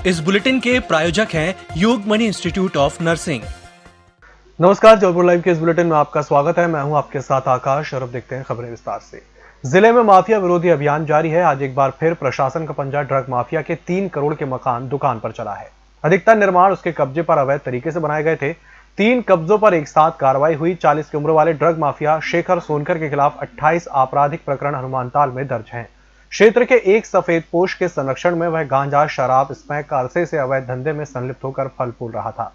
इस बुलेटिन के प्रायोजक हैं योगमणि इंस्टीट्यूट ऑफ नर्सिंग। नमस्कार, जबलपुर लाइव के इस बुलेटिन में आपका स्वागत है। मैं हूं आपके साथ आकाश और अब देखते हैं खबरें विस्तार से। जिले में माफिया विरोधी अभियान जारी है। आज एक बार फिर प्रशासन का पंजा ड्रग माफिया के 3 करोड़ के मकान दुकान पर चला है। अधिकतर निर्माण उसके कब्जे पर अवैध तरीके से बनाए गए थे। 3 कब्जों पर एक साथ कार्रवाई हुई। 40 की उम्र वाले ड्रग माफिया शेखर सोनकर के खिलाफ 28 आपराधिक प्रकरण हनुमानताल में दर्ज हैं। क्षेत्र के एक सफेद पोश के संरक्षण में वह गांजा, शराब, स्मैक का अरसे से अवैध धंधे में संलिप्त होकर फल फूल रहा था।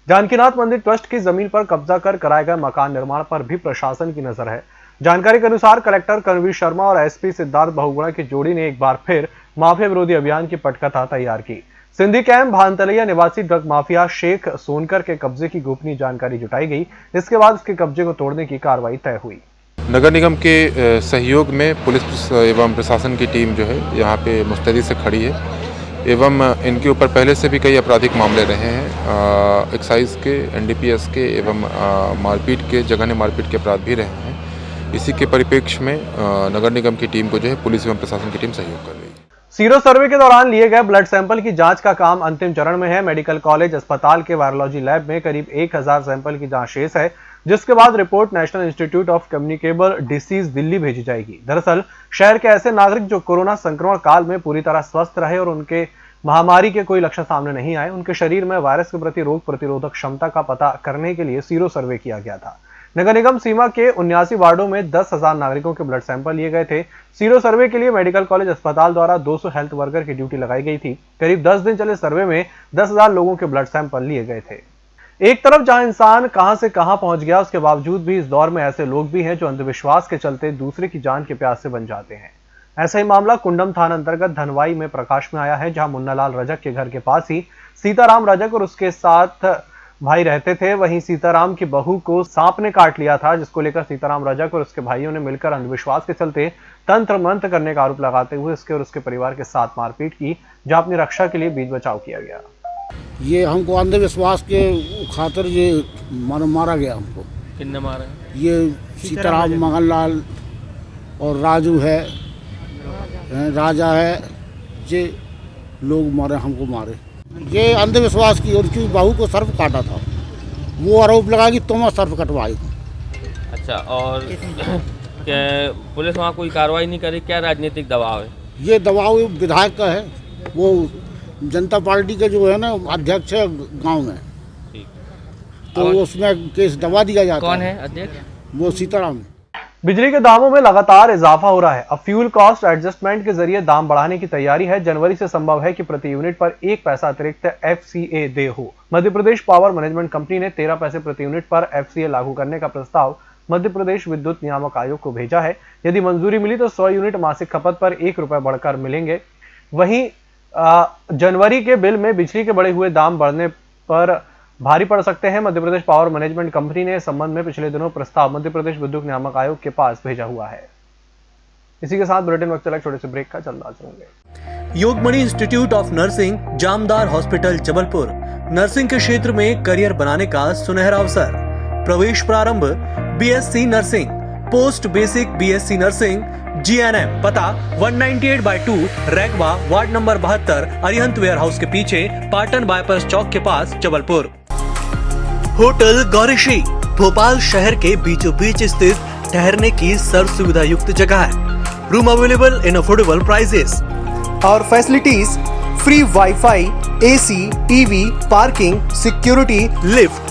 जानकीनाथ मंदिर ट्रस्ट की जमीन पर कब्जा कर कराए गए मकान निर्माण पर भी प्रशासन की नजर है। जानकारी के अनुसार कलेक्टर करणवीर शर्मा और एसपी सिद्धार्थ बहुगुणा की जोड़ी ने एक बार फिर माफिया विरोधी अभियान की पटकथा तैयार की। सिंधी कैंप भानतलैया निवासी ड्रग माफिया शेख सोनकर के कब्जे की गोपनीय जानकारी जुटाई गई। इसके बाद उसके कब्जे को तोड़ने की कार्रवाई तय हुई। नगर निगम के सहयोग में पुलिस एवं प्रशासन की टीम जो है यहाँ पे मुस्तैदी से खड़ी है एवं इनके ऊपर पहले से भी कई आपराधिक मामले रहे हैं। एक्साइज के, एनडीपीएस के एवं मारपीट के, जघन्य मारपीट के अपराध भी रहे हैं। इसी के परिप्रेक्ष्य में नगर निगम की टीम को जो है पुलिस एवं प्रशासन की टीम सहयोग कर रही है। सीरो सर्वे के दौरान लिए गए ब्लड सैंपल की जांच का काम अंतिम चरण में है। मेडिकल कॉलेज अस्पताल के वायरोलॉजी लैब में करीब 1000 सैंपल की जांच शेष है, जिसके बाद report national institute of communicable disease Delhi भेजी जाएगी। दरअसल शहर के ऐसे नागरिक जो कोरोना संक्रमण काल में पूरी तरह स्वस्थ रहे और उनके महामारी के कोई लक्षण सामने नहीं आए, उनके शरीर में वायरस के प्रति रोग प्रतिरोधक क्षमता का पता करने के लिए सीरो सर्वे किया गया था। नगर निगम सीमा के 79 वार्डों में 10,000 नागरिकों के ब्लड सैंपल लिए गए थे। सीरो सर्वे के लिए मेडिकल कॉलेज अस्पताल द्वारा 200 हेल्थ वर्कर की ड्यूटी लगाई गई थी। करीब 10 दिन चले सर्वे में 10,000 लोगों के ब्लड सैंपल लिए गए थे। एक तरफ जहां इंसान कहां से कहां पहुंच गया, उसके बावजूद भी इस दौर में ऐसे लोग भी हैं जो अंधविश्वास के चलते दूसरे की जान के प्यासे बन जाते हैं। ऐसा ही मामला कुंडम थाना अंतर्गत धनवाई में प्रकाश में आया है, जहां मुन्नालाल रजक के घर के पास ही सीताराम रजक और उसके साथ भाई रहते थे। वहीं सीताराम की बहू को सांप ने काट लिया था, जिसको लेकर सीताराम रजक और उसके भाइयों ने मिलकर अंधविश्वास के चलते तंत्र मंत्र करने का आरोप लगाते हुए उसके और उसके परिवार के साथ मारपीट की, जहां अपनी रक्षा के लिए बीच बचाव किया गया। ये हमको अंधविश्वास के खातिर ये मारा गया। हमको किन्ने मारा? ये सीताराम, मगनलाल और राजू है, राजा है, ये लोग मारे, हमको मारे। ये अंधविश्वास की, उनकी बहू को सर्प काटा था, वो आरोप लगा कि तुम सर्प कटवाई। अच्छा, और क्या पुलिस वहाँ कोई कार्रवाई नहीं करी? क्या राजनीतिक दबाव है? ये दबाव विधायक का है, वो जनता पार्टी के जो है ना अध्यक्ष है गांव में, तो उसमें केस दबा दिया जाता है। कौन है अध्यक्ष? वो सीताराम। बिजली के दामों में लगातार इजाफा हो रहा है। अब फ्यूल कॉस्ट एडजस्टमेंट के जरिए दाम बढ़ाने की तैयारी है। जनवरी से संभव है कि प्रति यूनिट पर 1 पैसा अतिरिक्त FCA दे हो। Madhya Pradesh power management company ने 13 पैसे प्रति यूनिट पर FCA लागू करने का प्रस्ताव मध्य प्रदेश विद्युत नियामक आयोग को भेजा है। यदि मंजूरी मिली तो 100 यूनिट मासिक खपत पर 1 रुपए बढ़कर मिलेंगे। वहीं जनवरी के बिल में बिजली के बढ़े हुए दाम बढ़ने पर भारी पड़ सकते हैं। Madhya Pradesh power management company ने इस संबंध में पिछले दिनों प्रस्ताव मध्य प्रदेश विद्युत नियामक आयोग के पास भेजा हुआ है। इसी के साथ बुलेटिन वक्त चला छोटे से ब्रेक का, जल्द हाजिर होंगे। Yogmani institute of nursing, Jamdar hospital, Jabalpur. Nursing के क्षेत्र में करियर बनाने का सुनहरा अवसर। प्रवेश प्रारंभ BSc nursing, post basic BSc nursing, GNM। पता 198/2 Raigwa, ward number 72, Arihant warehouse के पीछे, पाटन बाईपास चौक के पास, जबलपुर। होटल गौरीश्री, भोपाल शहर के बीचों बीच स्थित ठहरने की सर्व सुविधा युक्त जगह है। Room available in affordable prices और facilities free wifi, AC, TV, parking, security, lift,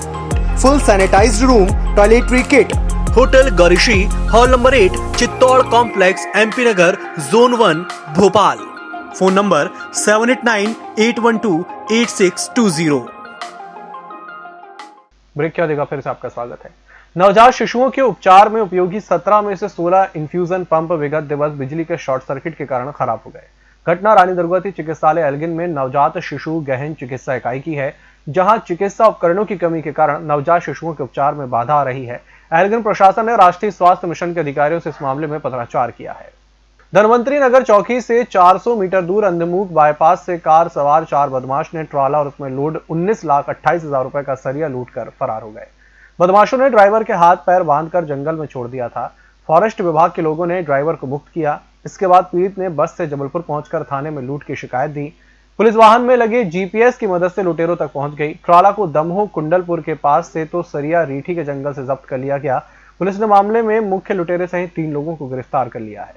full sanitized room, toiletry kit. Hotel Gaurishree, hall number 8, Chittor complex, MP Nagar, zone 1, Bhopal. Phone number 7898128620। Break क्या देगा, फिर से आपका स्वागत है। नवजात शिशुओं के उपचार में उपयोगी 17 में से 16 इंफ्यूजन पंप विगत दिवस बिजली के शॉर्ट सर्किट के कारण खराब हो गए। घटना रानी दुर्गावती चिकित्सालय एल्गिन में नवजात शिशु गहन चिकित्सा इकाई की है, जहां चिकित्सा उपकरणों की कमी के कारण नवजात शिशुओं के उपचार में बाधा आ रही है। एल्गिन प्रशासन ने राष्ट्रीय स्वास्थ्य मिशन के अधिकारियों से इस मामले में पत्राचार किया है। धनवंतरी नगर चौकी से 400 मीटर दूर अंधमुख बाईपास से कार सवार 4 बदमाश ने ट्राला और उसमें लोड 19,28,000 रुपए का सरिया लूटकर फरार हो गए। बदमाशों ने ड्राइवर के हाथ पैर बांधकर जंगल में छोड़ दिया था। फॉरेस्ट विभाग के लोगों ने ड्राइवर को मुक्त किया। इसके बाद पीड़ित ने बस से जबलपुर पहुंचकर थाने में लूट की शिकायत दी। पुलिस वाहन में लगे जीपीएस की मदद से लुटेरों तक पहुंच गई। ट्राला को दमोह कुंडलपुर के पास से तो सरिया रीठी के जंगल से जब्त कर लिया गया। पुलिस ने मामले में मुख्य लुटेरे सहित 3 लोगों को गिरफ्तार कर लिया है।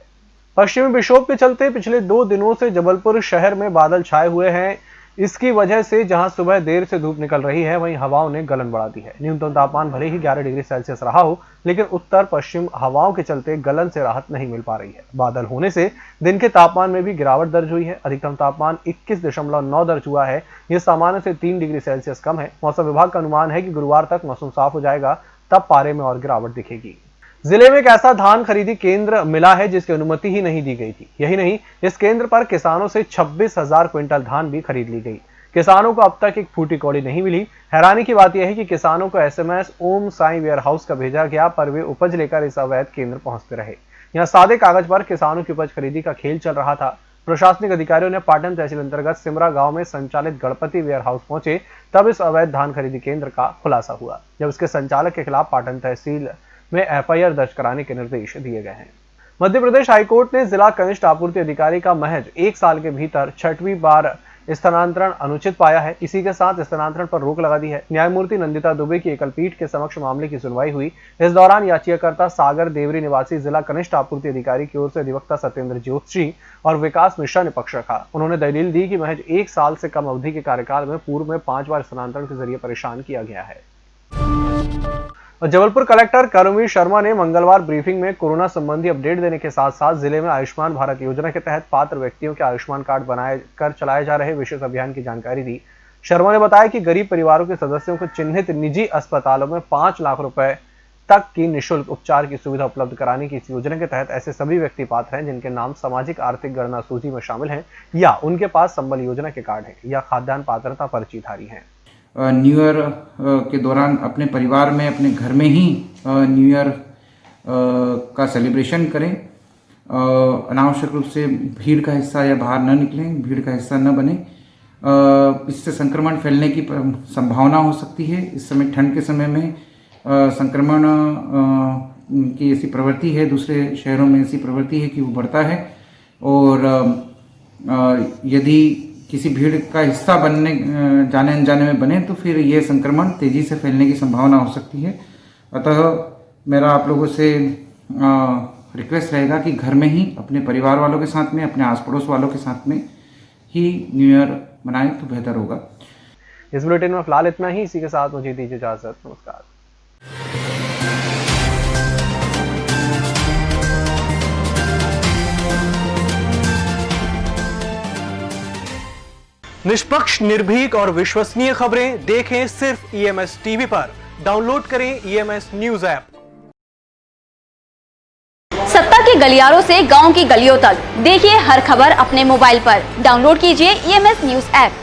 पश्चिमी विक्षोभ के चलते पिछले 2 दिनों से जबलपुर शहर में बादल छाए हुए हैं। इसकी वजह से जहां सुबह देर से धूप निकल रही है, वहीं हवाओं ने गलन बढ़ा दी है। न्यूनतम तापमान भले ही 11 डिग्री सेल्सियस रहा हो, लेकिन उत्तर पश्चिम हवाओं के चलते गलन से राहत नहीं मिल पा रही है। बादल होने से दिन के तापमान में भी गिरावट दर्ज हुई है। अधिकतम तापमान 21.9 दर्ज हुआ है। यह सामान्य से 3 डिग्री सेल्सियस कम है। मौसम विभाग का अनुमान है कि गुरुवार तक मौसम साफ हो जाएगा, तब पारे में और गिरावट दिखेगी। जिले में एक ऐसा धान खरीदी केंद्र मिला है जिसकी अनुमति ही नहीं दी गई थी। यही नहीं, इस केंद्र पर किसानों से 26,000 क्विंटल धान भी खरीद ली गई। किसानों को अब तक एक फूटी कौड़ी नहीं मिली। हैरानी की बात यह है कि किसानों को SMS Om Sai warehouse का भेजा गया, पर वे उपज लेकर इस अवैध केंद्र पहुंचते रहे। यहां सादे कागज पर किसानों की उपज खरीदी का खेल चल रहा था। प्रशासनिक अधिकारियों ने पाटन तहसील अंतर्गत सिमरा गांव में संचालित गणपति वेयर हाउस पहुंचे, तब इस अवैध धान खरीदी केंद्र का खुलासा हुआ, जब उसके संचालक के खिलाफ पाटन तहसील में एफआईआर दर्ज कराने के निर्देश दिए गए हैं। मध्य प्रदेश हाईकोर्ट ने जिला कनिष्ठ आपूर्ति अधिकारी का महज 1 साल के भीतर 6वीं बार स्थानांतरण अनुचित पाया है। इसी के साथ स्थानांतरण पर रोक लगा दी है। न्यायमूर्ति नंदिता दुबे की एकल पीठ के समक्ष मामले की सुनवाई हुई। इस दौरान याचिकाकर्ता सागर देवरी निवासी जिला कनिष्ठ आपूर्ति अधिकारी की ओर से अधिवक्ता सत्येंद्र ज्योतिषी और विकास मिश्रा ने पक्ष रखा। उन्होंने दलील दी कि महज 1 साल से कम अवधि के कार्यकाल में पूर्व में 5 बार स्थानांतरण के जरिए परेशान किया गया है। और जबलपुर कलेक्टर कर्मवीर शर्मा ने मंगलवार ब्रीफिंग में कोरोना संबंधी अपडेट देने के साथ साथ जिले में आयुष्मान भारत योजना के तहत पात्र व्यक्तियों के आयुष्मान कार्ड बनाए कर चलाए जा रहे विशेष अभियान की जानकारी दी। शर्मा ने बताया कि गरीब परिवारों के सदस्यों को चिन्हित निजी अस्पतालों में 5 लाख रुपए तक की निःशुल्क उपचार की सुविधा उपलब्ध कराने की इस योजना के तहत ऐसे सभी व्यक्ति पात्र हैं जिनके नाम सामाजिक आर्थिक गणना सूची में शामिल हैं, या उनके पास संबल योजना के कार्ड हैं, या खाद्यान्न पात्रता पर्चीधारी हैं। न्यू ईयर के दौरान अपने परिवार में, अपने घर में ही न्यू ईयर का सेलिब्रेशन करें। अनावश्यक रूप से भीड़ का हिस्सा या बाहर न निकलें, भीड़ का हिस्सा न बने। इससे संक्रमण फैलने की संभावना हो सकती है। इस समय ठंड के समय में संक्रमण की ऐसी प्रवृत्ति है, दूसरे शहरों में ऐसी प्रवृत्ति है कि वो बढ़ता है, और यदि किसी भीड़ का हिस्सा बनने जाने अनजाने में बने तो फिर ये संक्रमण तेजी से फैलने की संभावना हो सकती है। अतः मेरा आप लोगों से रिक्वेस्ट रहेगा कि घर में ही अपने परिवार वालों के साथ में, अपने आस पड़ोस वालों के साथ में ही न्यू ईयर मनाएं तो बेहतर होगा। इस बुलेटिन में फिलहाल इतना ही। इसी के साथ मुझे दीजिए इजाजत। नमस्कार। निष्पक्ष, निर्भीक और विश्वसनीय खबरें देखें सिर्फ ईएमएस टीवी पर। डाउनलोड करें ईएमएस न्यूज ऐप। सत्ता के गलियारों से गांव की गलियों तक देखिए हर खबर अपने मोबाइल पर। डाउनलोड कीजिए ईएमएस न्यूज ऐप।